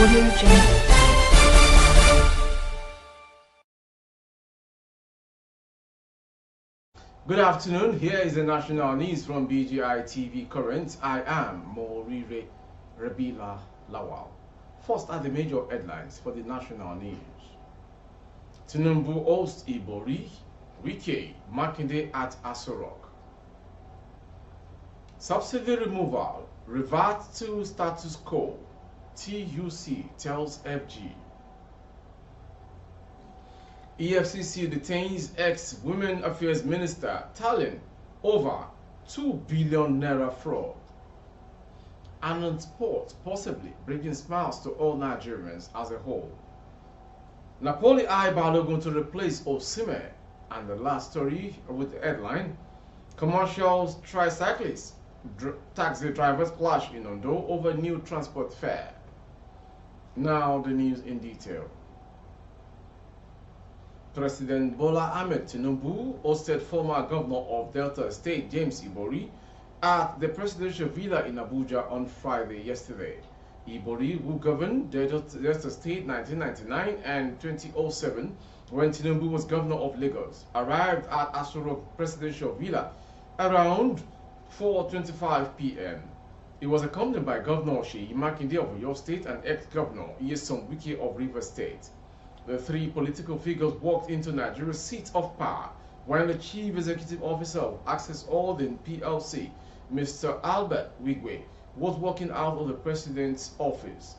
Audio Jungle. Good afternoon. Here is the national news from BGI TV Current. I am Morire Rabila Lawal. First are the major headlines for the national news. Tinubu hosts Ibori, Wike, Makinde at Asorok. Subsidy removal, revert to status quo, TUC tells FG. EFCC detains ex-Women Affairs Minister Talin over 2 billion naira fraud. And on sport, possibly bringing smiles to all Nigerians as a whole. Napoli I Balogun to replace Osimhen. And the last story with the headline, commercial tricyclists, taxi drivers clash in Ondo over new transport fare. Now the news in detail. President Bola Ahmed Tinubu hosted former governor of Delta State James Ibori at the presidential villa in Abuja on Friday yesterday. Ibori, who governed Delta State 1999 and 2007 when Tinubu was governor of Lagos, arrived at Asorok presidential villa around 4:25 p.m. He was accompanied by Governor Seyi Makinde of Oyo State and ex-governor Nyesom Wike of Rivers State. The three political figures walked into Nigeria's seat of power when the Chief Executive Officer of Access Holding PLC, Mr. Albert Wigwe, was walking out of the President's office.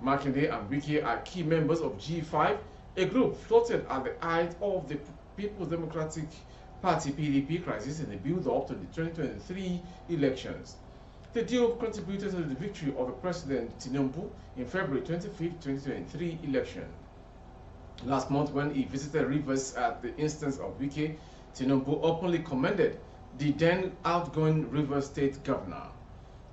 Makinde and Wike are key members of G5, a group floated at the height of the People's Democratic Party PDP crisis in the build-up to the 2023 elections. The deal contributed to the victory of the President Tinubu in February 25, 2023 election. Last month, when he visited Rivers at the instance of Wike, Tinubu openly commended the then outgoing Rivers State governor.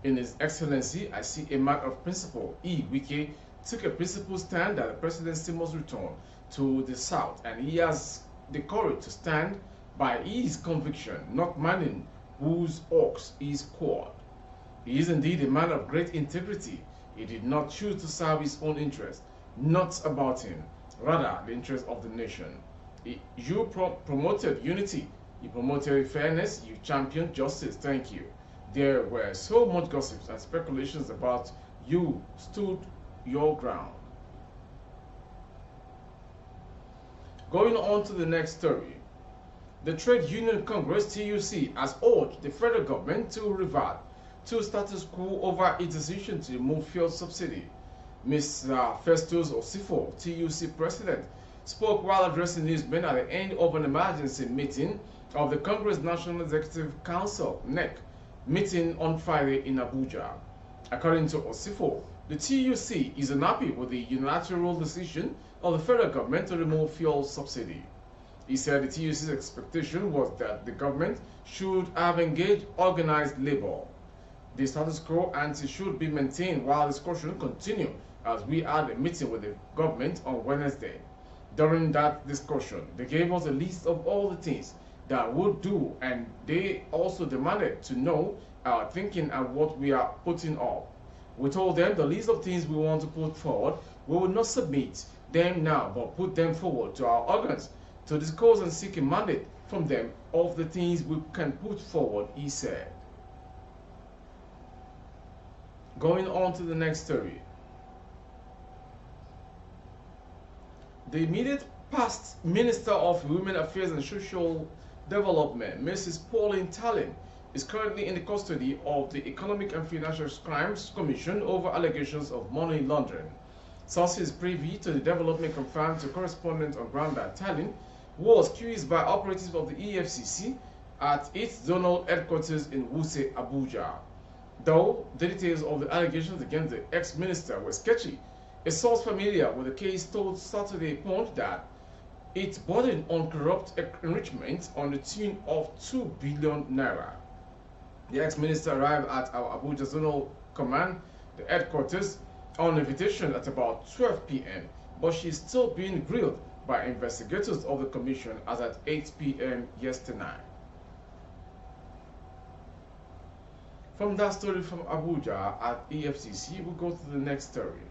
In His Excellency, I see a man of principle. Wike took a principled stand that the presidency must return to the south, and he has the courage to stand by his conviction, not minding whose ox is quarred. He is indeed a man of great integrity. He did not choose to serve his own interest, not about him, rather the interest of the nation. You promoted unity, you promoted fairness, you championed justice. Thank you. There were so much gossips and speculations about you stood your ground. Going on to the next story. The Trade Union Congress TUC has urged the federal government to revert to status quo over its decision to remove fuel subsidy. Mr. Festus Osifo, TUC president, spoke while addressing newsmen at the end of an emergency meeting of the Congress National Executive Council (NEC) meeting on Friday in Abuja. According to Osifo, the TUC is unhappy with the unilateral decision of the federal government to remove fuel subsidy. He said the TUC's expectation was that the government should have engaged organized labor. The status quo ante should be maintained while discussion continues, as we had a meeting with the government on Wednesday. During that discussion, they gave us a list of all the things that would do, and they also demanded to know our thinking and what we are putting up. We told them the list of things we want to put forward, we will not submit them now, but put them forward to our organs to discuss and seek a mandate from them of the things we can put forward, he said. Going on to the next story. The immediate past Minister of Women Affairs and Social Development, Mrs. Pauline Talin, is currently in the custody of the Economic and Financial Crimes Commission over allegations of money laundering. Sources privy to the development confirmed to correspondent on ground that Talin was accused by operatives of the EFCC at its zonal headquarters in Wuse, Abuja. Though the details of the allegations against the ex-minister were sketchy, a source familiar with the case told Saturday Punch that it bordered on corrupt enrichment on the tune of 2 billion naira. The ex-minister arrived at our Abuja Zonal Command, the headquarters, on invitation at about 12 p.m., but she is still being grilled by investigators of the commission as at 8 p.m. yesterday. From that story from Abuja at EFCC, we'll go to the next story.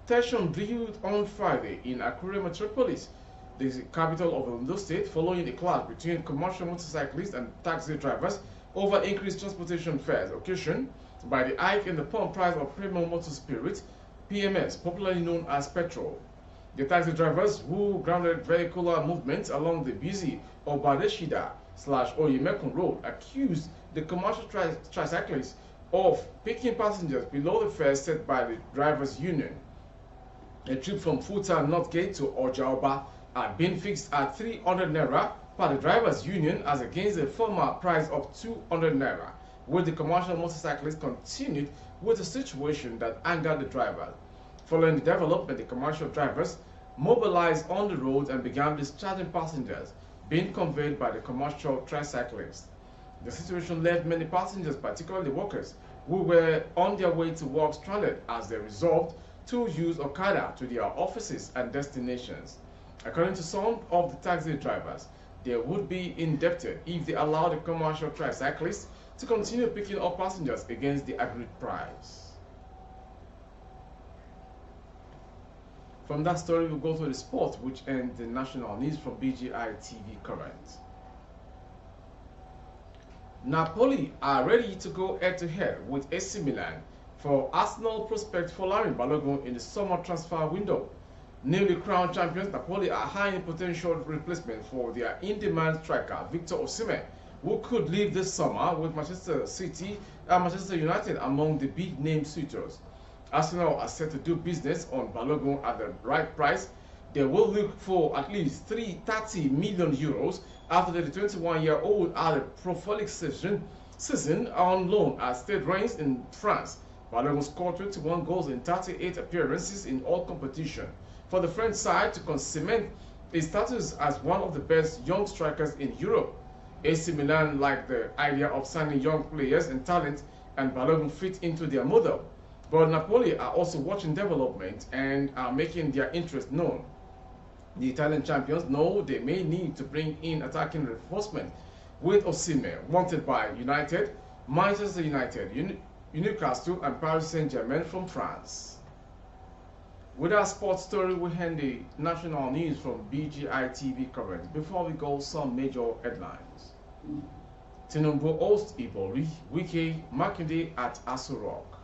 Tension brewed on Friday in Akure Metropolis, the capital of Ondo State, following a clash between commercial motorcyclists and taxi drivers over increased transportation fares occasioned by the hike in the pump price of premium motor spirit, PMS, popularly known as petrol. The taxi drivers who grounded vehicular movements along the busy Obadeshida/Oyemekun road accused the commercial tricyclists of picking passengers below the fares set by the drivers' union. A trip from Futa North Gate to Ojaoba had been fixed at 300 naira per the drivers' union as against the former price of 200 naira, where the commercial motorcyclists continued with a situation that angered the drivers. Following the development, the commercial drivers mobilized on the roads and began discharging passengers being conveyed by the commercial tricyclists. The situation left many passengers, particularly workers, who were on their way to work stranded as they resolved to use Okada to their offices and destinations. According to some of the taxi drivers, they would be indebted if they allowed the commercial tricyclists to continue picking up passengers against the agreed price. From that story, we'll go to the sport, which ends the national news from BGI TV Current. Napoli are ready to go head-to-head with AC Milan for Arsenal prospect Folarin Balogun in the summer transfer window. Newly crowned champions Napoli are eyeing potential replacement for their in-demand striker Victor Osimhen, who could leave this summer with Manchester City and Manchester United among the big-name suitors. Arsenal are set to do business on Balogun at the right price. They will look for at least 30 million euros after the 21-year-old had a prolific season on loan at Stade Reims in France. Balogun scored 21 goals in 38 appearances in all competition for the French side to cement his status as one of the best young strikers in Europe. AC Milan like the idea of signing young players and talent, and Balogun fit into their model. But Napoli are also watching development and are making their interest known. The Italian champions know they may need to bring in attacking reinforcement with Osimhen, wanted by United, Manchester United, Newcastle and Paris Saint-Germain from France. With our sports story, we end the national news from BGI TV Current. Before we go, some major headlines. Tinubu hosts Ibori, Wike, Makinde at Aso Rock.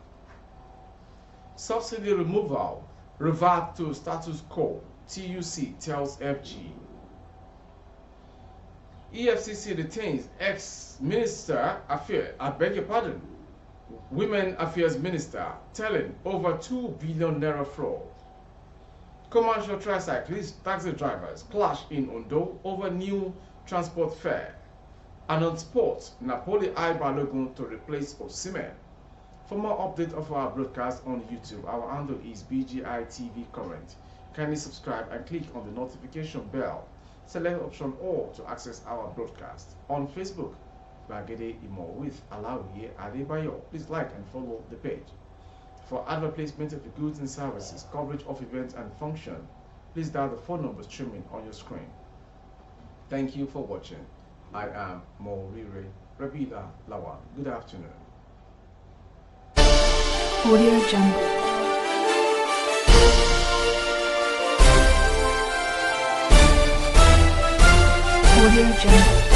Subsidy removal, revert to status quo, TUC tells FG. EFCC detains ex-minister Women Affairs Minister telling over 2 billion naira fraud. Commercial tricyclists, taxi drivers clash in Ondo over new transport fare. And on sports, Napoli eye Balogun to replace Osimhen. For more updates of our broadcast on YouTube, our handle is BGI TV Current. Kindly subscribe and click on the notification bell. Select option All to access our broadcast. On Facebook, Bagede Imo with Alawiye Adebayo. Please like and follow the page. For advertisement of goods and services, coverage of events and function, please dial the phone number streaming on your screen. Thank you for watching. I am Morire Rabila Lawan. Good afternoon. Audio Jungle. Audio Jungle.